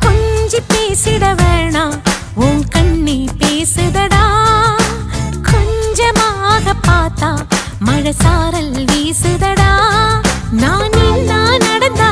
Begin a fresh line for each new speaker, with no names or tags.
கொஞ்சி பேசிட வேணாம் உன் கண்ணி பேசுதடா கொஞ்சமாக பார்த்தா மழை சாரல் வீசுதடா நான் நடந்தா